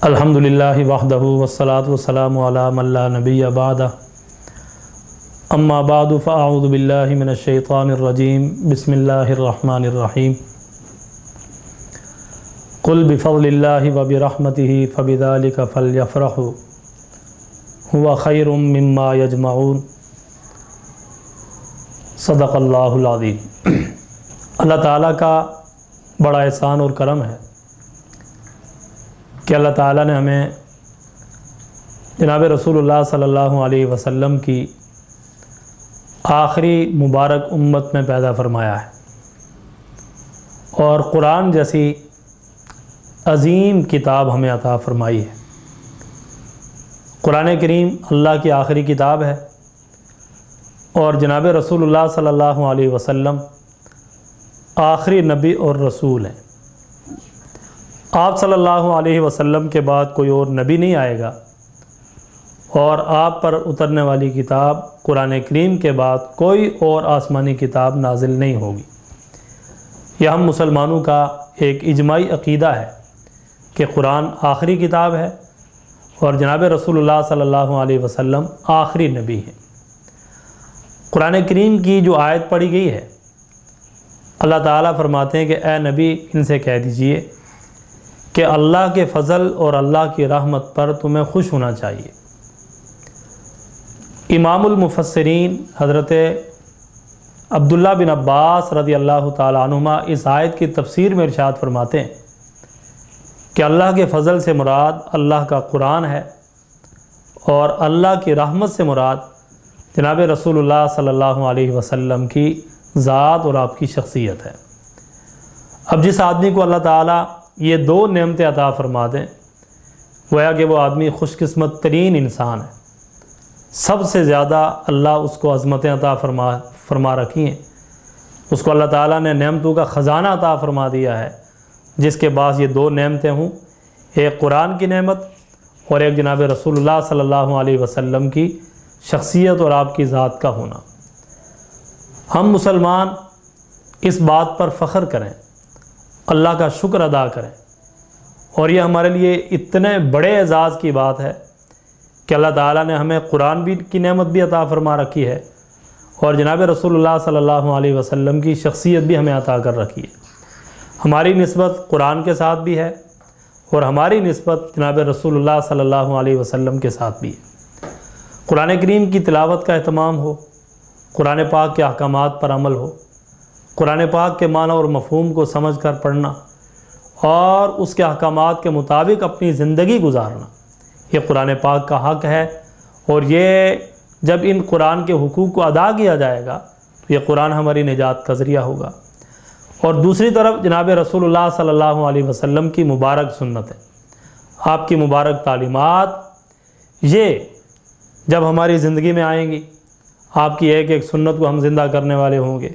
الحمدللہ وحدہ والصلاة والسلام علی من لا نبی بعدہ اما بعد فاعوذ باللہ من الشیطان الرجیم بسم اللہ الرحمن الرحیم قل بفضل اللہ وبرحمتہ فبذلک فلیفرحوا هو خیر مما یجمعون صدق اللہ العظیم۔ اللہ تعالیٰ کا بڑا احسان اور کرم ہے کہ اللہ تعالیٰ نے ہمیں جناب رسول اللہ صلی اللہ علیہ وسلم کی آخری مبارک امت میں پیدا فرمایا ہے اور قرآن جیسی عظیم کتاب ہمیں عطا فرمائی ہے۔ قرآن کریم اللہ کی آخری کتاب ہے اور جناب رسول اللہ صلی اللہ علیہ وسلم آخری نبی اور رسول ہیں۔ آپ صلی اللہ علیہ وسلم کے بعد کوئی اور نبی نہیں آئے گا اور آپ پر اترنے والی کتاب قرآن کریم کے بعد کوئی اور آسمانی کتاب نازل نہیں ہوگی۔ یہ ہم مسلمانوں کا ایک اجماعی عقیدہ ہے کہ قرآن آخری کتاب ہے اور جناب رسول اللہ صلی اللہ علیہ وسلم آخری نبی ہیں۔ قرآن کریم کی جو آیت پڑھی گئی ہے، اللہ تعالیٰ فرماتے ہیں کہ اے نبی ان سے کہہ دیجئے کہ اللہ کے فضل اور اللہ کی رحمت پر تمہیں خوش ہونا چاہیے۔ امام المفسرین حضرت عبداللہ بن عباس رضی اللہ تعالیٰ عنہما اس آیت کی تفسیر میں ارشاد فرماتے ہیں کہ اللہ کے فضل سے مراد اللہ کا قرآن ہے اور اللہ کی رحمت سے مراد جناب رسول اللہ صلی اللہ علیہ وسلم کی ذات اور آپ کی شخصیت ہے۔ اب جس آدمی کو اللہ تعالیٰ یہ دو نعمتیں عطا فرما دیں، گویا کہ وہ آدمی خوش قسمت ترین انسان ہے۔ سب سے زیادہ اللہ اس کو عظمتیں عطا فرما رکھی ہیں، اس کو اللہ تعالیٰ نے نعمتوں کا خزانہ عطا فرما دیا ہے، جس کے بعد یہ دو نعمتیں ہوں، ایک قرآن کی نعمت اور ایک جناب رسول اللہ صلی اللہ علیہ وسلم کی شخصیت اور آپ کی ذات کا ہونا۔ ہم مسلمان اس بات پر فخر کریں، اللہ کا شکر ادا کریں، اور یہ ہمارے لیے اتنے بڑے اعزاز کی بات ہے کہ اللہ تعالیٰ نے ہمیں قرآن بھی کی نعمت بھی عطا فرما رکھی ہے اور جناب رسول اللہ صلی اللہ علیہ وسلم کی شخصیت بھی ہمیں عطا کر رکھی ہے۔ ہماری نسبت قرآن کے ساتھ بھی ہے اور ہماری نسبت جناب رسول اللہ صلی اللہ علیہ وسلم کے ساتھ بھی ہے۔ قرآن کریم کی تلاوت کا اہتمام ہو، قرآن پاک کے احکامات پر عمل ہو، قرآن پاک کے معنی اور مفہوم کو سمجھ کر پڑھنا اور اس کے احکامات کے مطابق اپنی زندگی گزارنا، یہ قرآن پاک کا حق ہے، اور یہ جب ان قرآن کے حقوق کو ادا کیا جائے گا تو یہ قرآن ہماری نجات کا ذریعہ ہوگا۔ اور دوسری طرف جناب رسول اللہ صلی اللہ علیہ وسلم کی مبارک سنت ہے، آپ کی مبارک تعلیمات، یہ جب ہماری زندگی میں آئیں گی، آپ کی ایک ایک سنت کو ہم زندہ کرنے والے ہوں گے،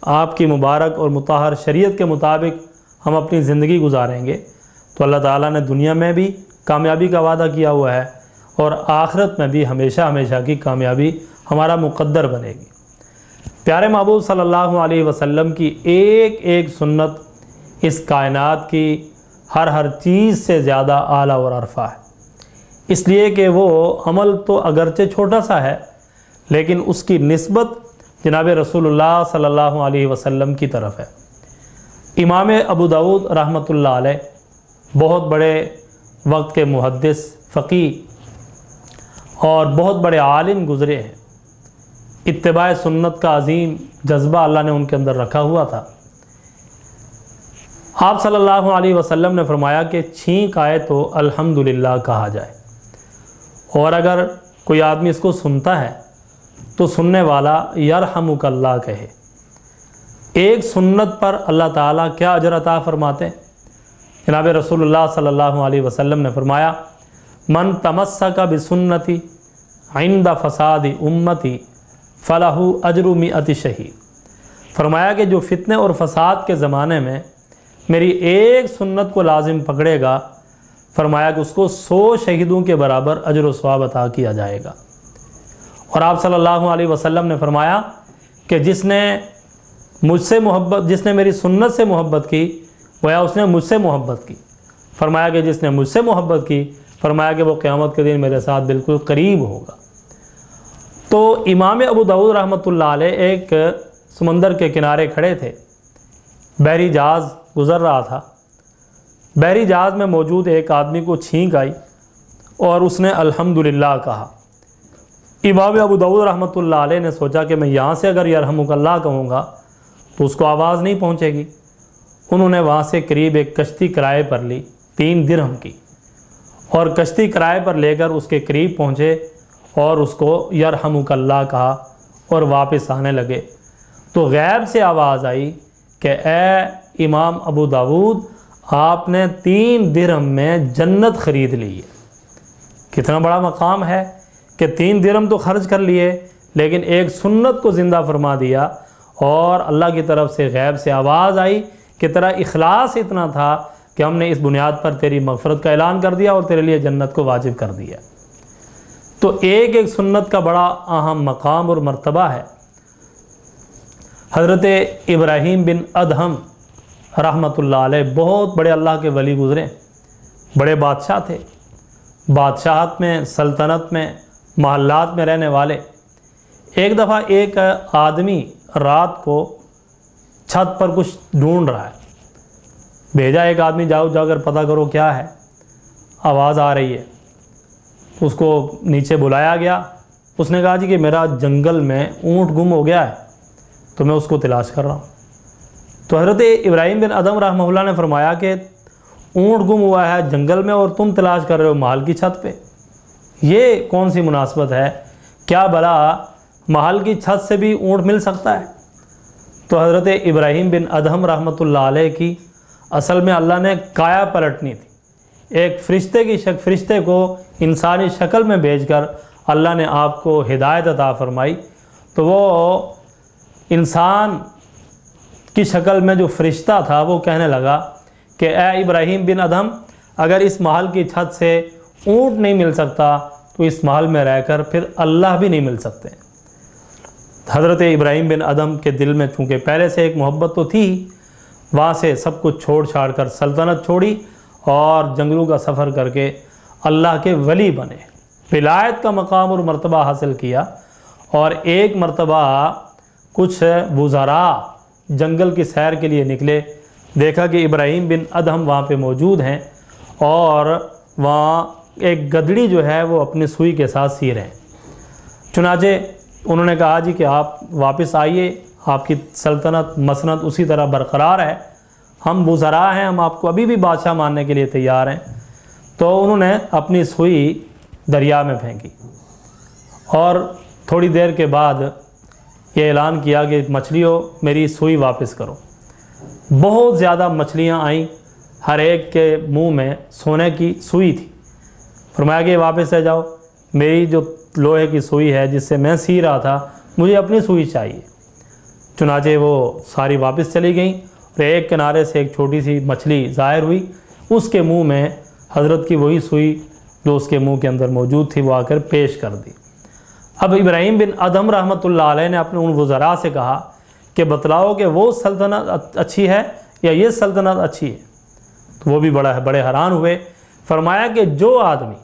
آپ کی مبارک اور مطہر شریعت کے مطابق ہم اپنی زندگی گزاریں گے، تو اللہ تعالیٰ نے دنیا میں بھی کامیابی کا وعدہ کیا ہوا ہے اور آخرت میں بھی ہمیشہ ہمیشہ کی کامیابی ہمارا مقدر بنے گی۔ پیارے محبوب صلی اللہ علیہ وسلم کی ایک ایک سنت اس کائنات کی ہر چیز سے زیادہ اعلیٰ اور عرفہ ہے، اس لیے کہ وہ عمل تو اگرچہ چھوٹا سا ہے لیکن اس کی نسبت جناب رسول اللہ صلی اللہ علیہ وسلم کی طرف ہے۔ امام ابو داؤد رحمۃ اللہ علیہ بہت بڑے وقت کے محدث، فقیہ اور بہت بڑے عالم گزرے ہیں۔ اتباع سنت کا عظیم جذبہ اللہ نے ان کے اندر رکھا ہوا تھا۔ آپ صلی اللہ علیہ وسلم نے فرمایا کہ چھینک آئے تو الحمدللہ کہا جائے، اور اگر کوئی آدمی اس کو سنتا ہے تو سننے والا یرحمک اللہ کہے۔ ایک سنت پر اللہ تعالیٰ کیا اجر عطا فرماتے ہیں؟ جناب رسول اللہ صلی اللہ علیہ وسلم نے فرمایا من تمسک بسنتی عند فساد امتی فلہ اجر مئۃ شہید۔ فرمایا کہ جو فتنے اور فساد کے زمانے میں میری ایک سنت کو لازم پکڑے گا، فرمایا کہ اس کو 100 شہیدوں کے برابر اجر و ثواب عطا کیا جائے گا۔ اور آپ صلی اللہ علیہ وسلم نے فرمایا کہ جس نے مجھ سے محبت، جس نے میری سنت سے محبت کی، گویا اس نے مجھ سے محبت کی، فرمایا کہ جس نے مجھ سے محبت کی، فرمایا کہ وہ قیامت کے دن میرے ساتھ بالکل قریب ہوگا۔ تو امام ابو داؤد رحمۃ اللہ علیہ ایک سمندر کے کنارے کھڑے تھے، بحری جہاز گزر رہا تھا، بحری جہاز میں موجود ایک آدمی کو چھینک آئی اور اس نے الحمدللہ کہا۔ امام ابو داؤد رحمۃ اللہ علیہ نے سوچا کہ میں یہاں سے اگر یرحمک اللہ کہوں گا تو اس کو آواز نہیں پہنچے گی۔ انہوں نے وہاں سے قریب ایک کشتی کرائے پر لی 3 درہم کی، اور کشتی کرائے پر لے کر اس کے قریب پہنچے اور اس کو یرحمک اللہ کہا اور واپس آنے لگے۔ تو غیب سے آواز آئی کہ اے امام ابو داؤد، آپ نے 3 درہم میں جنت خرید لی ہے۔ کتنا بڑا مقام ہے کہ 3 درہم تو خرچ کر لیے، لیکن ایک سنت کو زندہ فرما دیا، اور اللہ کی طرف سے غیب سے آواز آئی کہ تیرا اخلاص اتنا تھا کہ ہم نے اس بنیاد پر تیری مغفرت کا اعلان کر دیا اور تیرے لیے جنت کو واجب کر دیا۔ تو ایک ایک سنت کا بڑا اہم مقام اور مرتبہ ہے۔ حضرت ابراہیم بن ادہم رحمۃ اللہ علیہ بہت بڑے اللہ کے ولی گزرے، بڑے بادشاہ تھے، بادشاہت میں، سلطنت میں، محلات میں رہنے والے۔ ایک دفعہ ایک آدمی رات کو چھت پر کچھ ڈھونڈ رہا ہے، بھیجا ایک آدمی جاؤ جا کر پتہ کرو کیا ہے، آواز آ رہی ہے۔ اس کو نیچے بلایا گیا، اس نے کہا جی کہ میرا جنگل میں اونٹ گم ہو گیا ہے تو میں اس کو تلاش کر رہا ہوں۔ تو حضرت ابراہیم بن ادہم رحمہ اللہ نے فرمایا کہ اونٹ گم ہوا ہے جنگل میں اور تم تلاش کر رہے ہو محل کی چھت پہ، یہ کون سی مناسبت ہے؟ کیا بھلا محل کی چھت سے بھی اونٹ مل سکتا ہے؟ تو حضرت ابراہیم بن ادہم رحمۃ اللہ علیہ کی اصل میں اللہ نے کایا پلٹنی تھی۔ ایک فرشتے کو انسانی شکل میں بھیج کر اللہ نے آپ کو ہدایت عطا فرمائی، تو وہ انسان کی شکل میں جو فرشتہ تھا وہ کہنے لگا کہ اے ابراہیم بن ادہم، اگر اس محل کی چھت سے اونٹ نہیں مل سکتا تو اس محل میں رہ کر پھر اللہ بھی نہیں مل سکتے۔ حضرت ابراہیم بن ادہم کے دل میں چونکہ پہلے سے ایک محبت تو تھی، وہاں سے سب کچھ چھوڑ چھاڑ کر سلطنت چھوڑی اور جنگلوں کا سفر کر کے اللہ کے ولی بنے، ولایت کا مقام اور مرتبہ حاصل کیا۔ اور ایک مرتبہ کچھ وزراء جنگل کی سیر کے لیے نکلے، دیکھا کہ ابراہیم بن ادہم وہاں پہ موجود ہیں اور وہاں ایک گدڑی جو ہے وہ اپنی سوئی کے ساتھ سی رہے ہیں۔ چنانچہ انہوں نے کہا جی کہ آپ واپس آئیے، آپ کی سلطنت مسنت اسی طرح برقرار ہے، ہم وزراء ہیں، ہم آپ کو ابھی بھی بادشاہ ماننے کے لیے تیار ہیں۔ تو انہوں نے اپنی سوئی دریا میں پھینکی اور تھوڑی دیر کے بعد یہ اعلان کیا کہ مچھلیوں میری سوئی واپس کرو۔ بہت زیادہ مچھلیاں آئیں، ہر ایک کے منہ میں سونے کی سوئی تھی۔ فرمایا کہ واپس لے جاؤ، میری جو لوہے کی سوئی ہے جس سے میں سی رہا تھا، مجھے اپنی سوئی چاہیے۔ چنانچہ وہ ساری واپس چلی گئیں اور ایک کنارے سے ایک چھوٹی سی مچھلی ظاہر ہوئی، اس کے منہ میں حضرت کی وہی سوئی جو اس کے منہ کے اندر موجود تھی وہ آ کر پیش کر دی۔ اب ابراہیم بن ادہم رحمۃ اللہ علیہ نے اپنے ان وزراء سے کہا کہ بتلاؤ کہ وہ سلطنت اچھی ہے یا یہ سلطنت اچھی ہے؟ تو وہ بھی بڑے حیران ہوئے۔ فرمایا کہ جو آدمی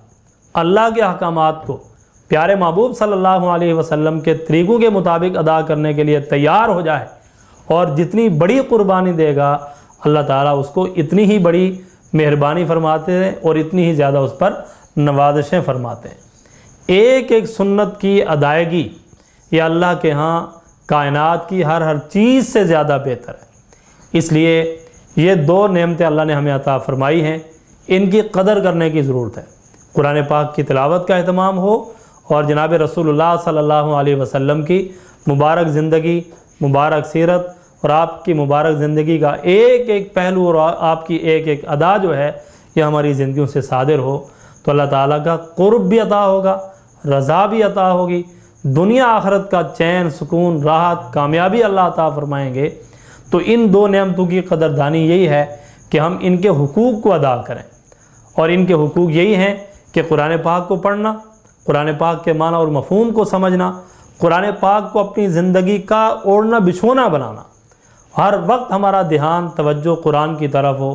اللہ کے احکامات کو پیارے محبوب صلی اللہ علیہ وسلم کے طریقوں کے مطابق ادا کرنے کے لیے تیار ہو جائے اور جتنی بڑی قربانی دے گا، اللہ تعالیٰ اس کو اتنی ہی بڑی مہربانی فرماتے ہیں اور اتنی ہی زیادہ اس پر نوازشیں فرماتے ہیں۔ ایک ایک سنت کی ادائیگی یہ اللہ کے ہاں کائنات کی ہر چیز سے زیادہ بہتر ہے۔ اس لیے یہ 2 نعمتیں اللہ نے ہمیں عطا فرمائی ہیں، ان کی قدر کرنے کی ضرورت ہے۔ قرآن پاک کی تلاوت کا اہتمام ہو اور جناب رسول اللہ صلی اللہ علیہ وسلم کی مبارک زندگی، مبارک سیرت اور آپ کی مبارک زندگی کا ایک ایک پہلو اور آپ کی ایک ایک ادا جو ہے یہ ہماری زندگیوں سے صادر ہو تو اللہ تعالیٰ کا قرب بھی عطا ہوگا، رضا بھی عطا ہوگی، دنیا آخرت کا چین، سکون، راحت، کامیابی اللہ عطا فرمائیں گے۔ تو ان 2 نعمتوں کی قدردانی یہی ہے کہ ہم ان کے حقوق کو ادا کریں، اور ان کے حقوق یہی ہیں کہ قرآن پاک کو پڑھنا، قرآن پاک کے معنی اور مفہوم کو سمجھنا، قرآن پاک کو اپنی زندگی کا اوڑھنا بچھونا بنانا، ہر وقت ہمارا دھیان توجہ قرآن کی طرف ہو،